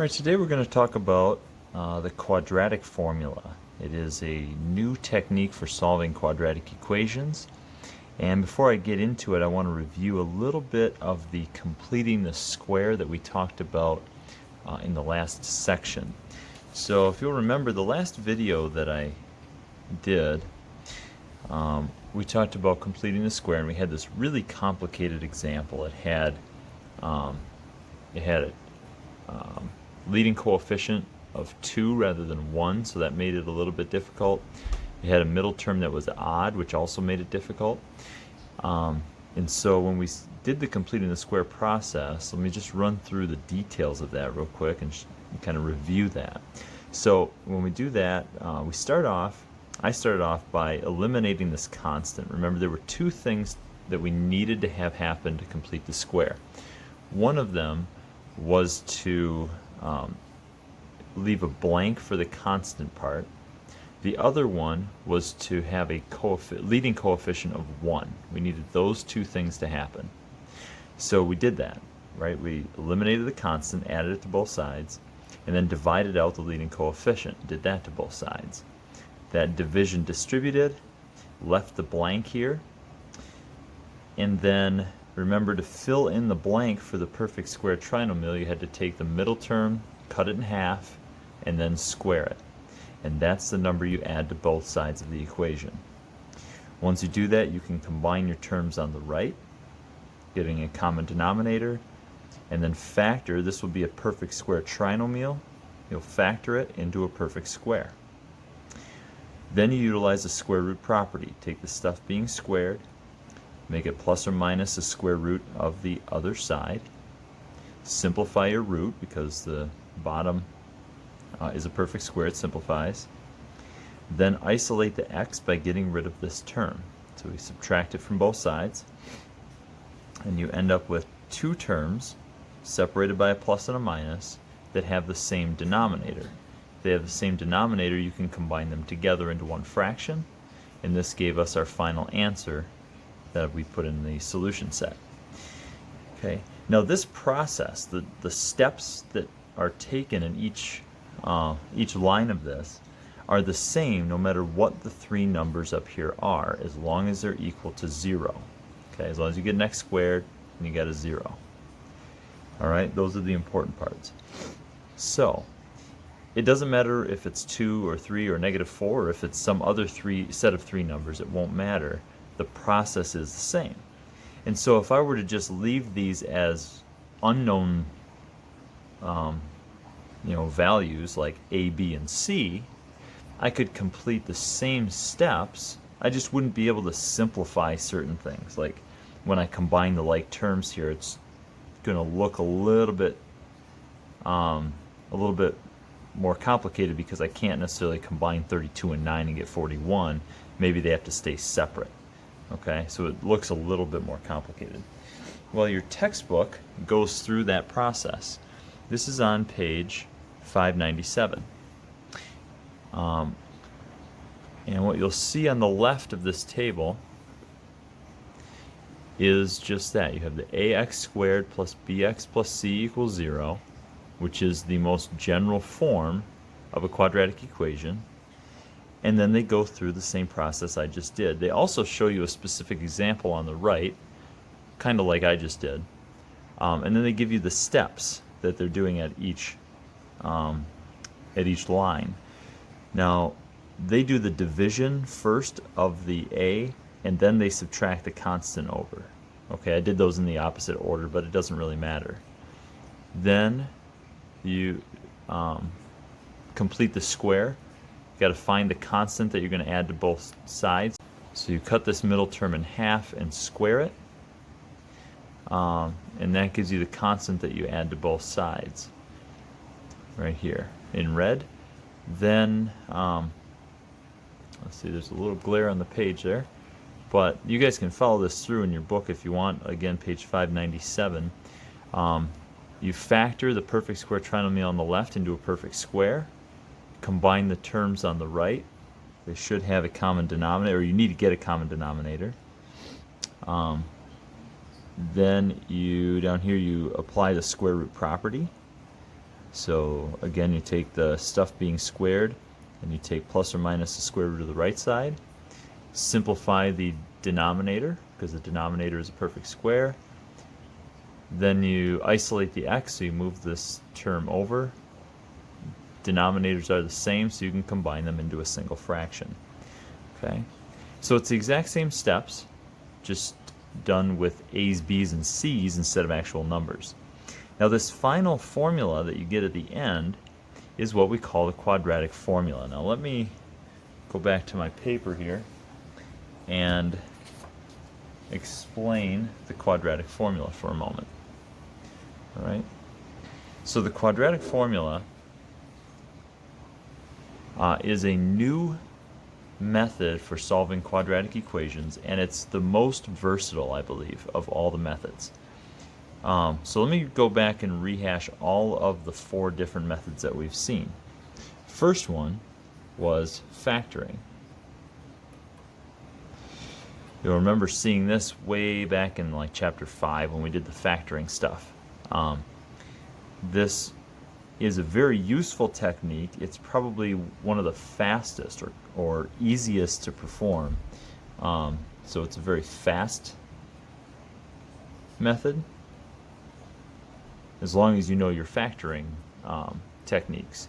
Alright, today we're going to talk about the quadratic formula. It is a new technique for solving quadratic equations. And before I get into it, I want to review a little bit of the completing the square that we talked about in the last section. So if you'll remember the last video that I did, we talked about completing the square, and we had this really complicated example. It had a leading coefficient of 2 rather than 1, so that made it a little bit difficult. It had a middle term that was odd, which also made it difficult. And so when we did the completing the square process, let me just run through the details of that real quick and kind of review that. So when we do that, I started off by eliminating this constant. Remember, there were two things that we needed to have happen to complete the square. One of them was to leave a blank for the constant part. The other one was to have a leading coefficient of 1. We needed those two things to happen. So we did that, right? We eliminated the constant, added it to both sides, and then divided out the leading coefficient, did that to both sides. That division distributed, left the blank here, and then remember, to fill in the blank for the perfect square trinomial, you had to take the middle term, cut it in half, and then square it. And that's the number you add to both sides of the equation. Once you do that, you can combine your terms on the right, getting a common denominator, and then factor. This will be a perfect square trinomial. You'll factor it into a perfect square. Then you utilize the square root property. Take the stuff being squared, make it plus or minus the square root of the other side. Simplify your root because the bottom is a perfect square, it simplifies. Then isolate the x by getting rid of this term. So we subtract it from both sides, and you end up with two terms separated by a plus and a minus that have the same denominator. If they have the same denominator, you can combine them together into one fraction, and this gave us our final answer that we put in the solution set. Okay. Now this process, the steps that are taken in each line of this are the same no matter what the three numbers up here are, as long as they're equal to 0. Okay, as long as you get an x squared and you get a 0. Alright, those are the important parts. So it doesn't matter if it's 2 or 3 or -4, or if it's some other set of three numbers, it won't matter. The process is the same. And so if I were to just leave these as unknown values like a, b, and c, I could complete the same steps. I just wouldn't be able to simplify certain things. Like when I combine the like terms here, it's going to look a little bit more complicated because I can't necessarily combine 32 and 9 and get 41. Maybe they have to stay separate. Okay, so it looks a little bit more complicated. Well, your textbook goes through that process. This is on page 597. And what you'll see on the left of this table is just that. You have the ax squared plus bx plus c equals 0, which is the most general form of a quadratic equation. And then they go through the same process I just did. They also show you a specific example on the right, kind of like I just did. And then they give you the steps that they're doing at each line. Now, they do the division first of the a, and then they subtract the constant over. Okay, I did those in the opposite order, but it doesn't really matter. Then you complete the square. You've got to find the constant that you're going to add to both sides. So you cut this middle term in half and square it. And that gives you the constant that you add to both sides. Right here in red. Then, let's see, there's a little glare on the page there. But you guys can follow this through in your book if you want. Again, page 597. You factor the perfect square trinomial on the left into a perfect square. Combine the terms on the right. They should have a common denominator, or you need to get a common denominator. Then down here you apply the square root property. So again, you take the stuff being squared, and you take plus or minus the square root of the right side. Simplify the denominator, because the denominator is a perfect square. Then you isolate the x, so you move this term over. Denominators are the same, so you can combine them into a single fraction. Okay, so it's the exact same steps, just done with a's, b's, and c's instead of actual numbers. Now this final formula that you get at the end is what we call the quadratic formula. Now let me go back to my paper here and explain the quadratic formula for a moment. All right, so the quadratic formula is a new method for solving quadratic equations, and it's the most versatile, I believe, of all the methods. So let me go back and rehash all of the 4 different methods that we've seen. First one was factoring. You'll remember seeing this way back in like chapter 5 when we did the factoring stuff. This is a very useful technique. It's probably one of the fastest or easiest to perform. So it's a very fast method, as long as you know your factoring techniques.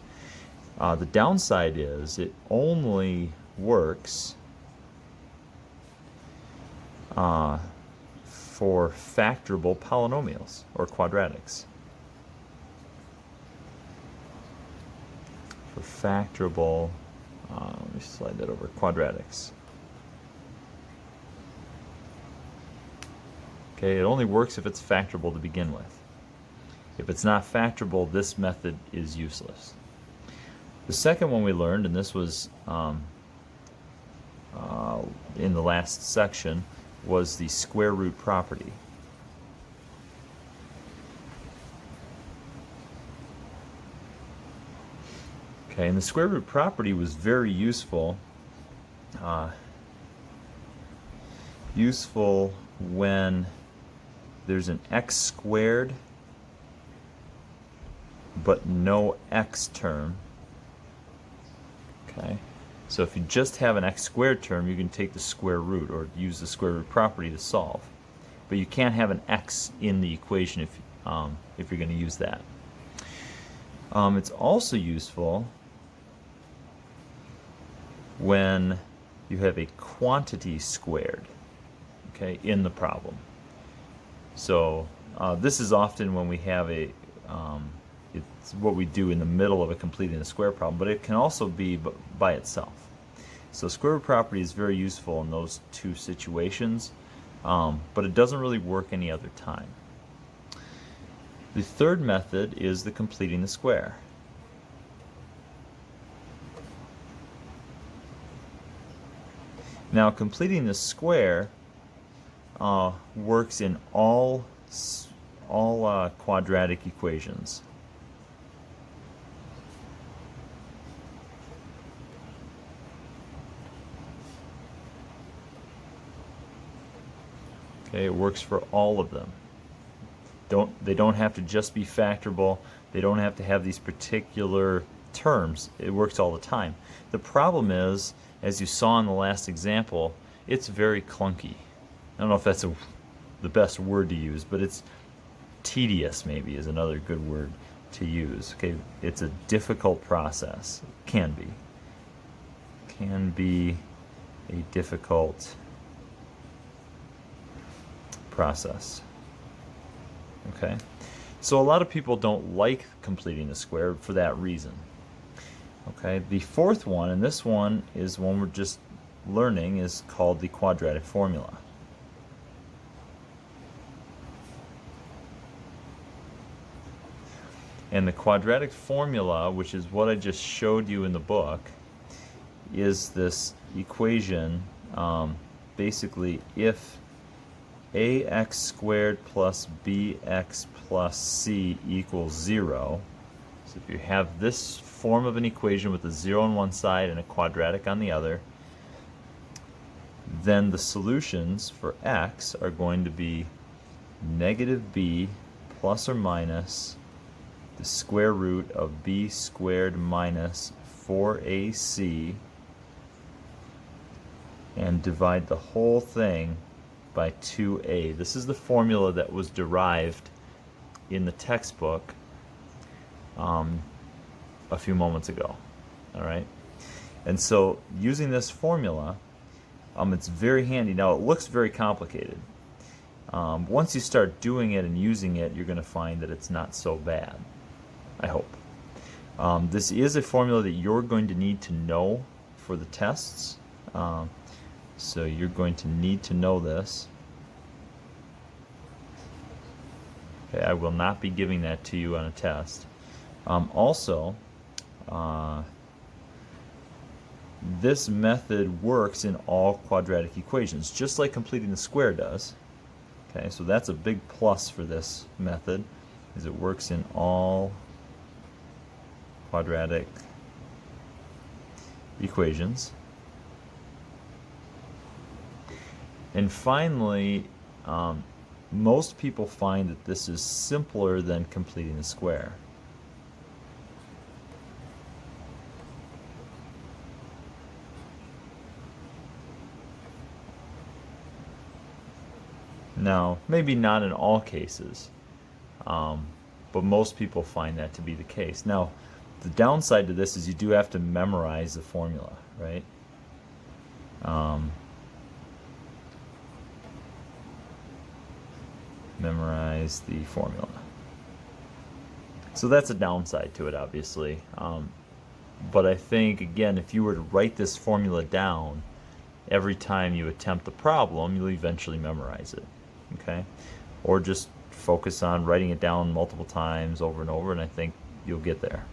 The downside is it only works for factorable polynomials or quadratics. For factorable, let me slide that over, quadratics. Okay, it only works if it's factorable to begin with. If it's not factorable, this method is useless. The second one we learned, and this was in the last section, was the square root property. Okay, and the square root property was very useful. Useful when there's an x squared but no x term. Okay, so if you just have an x squared term, you can take the square root or use the square root property to solve. But you can't have an x in the equation if you're going to use that. It's also useful when you have a quantity squared, okay, in the problem. So this is often when we have a, it's what we do in the middle of a completing a square problem, but it can also be by itself. So square root property is very useful in those 2 situations, but it doesn't really work any other time. The third method is the completing the square. Now, completing the square works in all quadratic equations. Okay, it works for all of them. They don't have to just be factorable. They don't have to have these particular terms. It works all the time. The problem is, as you saw in the last example, it's very clunky. I don't know if that's the best word to use, but it's tedious, maybe, is another good word to use. Okay, it's a difficult process. It can be. Can be a difficult process. Okay, so a lot of people don't like completing the square for that reason. Okay, the fourth one, and this one is one we're just learning, is called the quadratic formula. And the quadratic formula, which is what I just showed you in the book, is this equation, basically if ax squared plus bx plus c equals 0. So if you have this form of an equation with a 0 on one side and a quadratic on the other, then the solutions for x are going to be negative b plus or minus the square root of b squared minus 4ac and divide the whole thing by 2a. This is the formula that was derived in the textbook a few moments ago. All right, and so using this formula, it's very handy. Now it looks very complicated. Once you start doing it and using it, you're going to find that it's not so bad, I hope. This is a formula that you're going to need to know for the tests. So you're going to need to know this. Okay, I will not be giving that to you on a test. Also, this method works in all quadratic equations, just like completing the square does. Okay, so that's a big plus for this method, is it works in all quadratic equations. And finally, most people find that this is simpler than completing the square. Now, maybe not in all cases, but most people find that to be the case. Now, the downside to this is you do have to memorize the formula, right? Memorize the formula. So that's a downside to it, obviously. But I think, again, if you were to write this formula down every time you attempt the problem, you'll eventually memorize it. Okay? Or just focus on writing it down multiple times over and over, and I think you'll get there.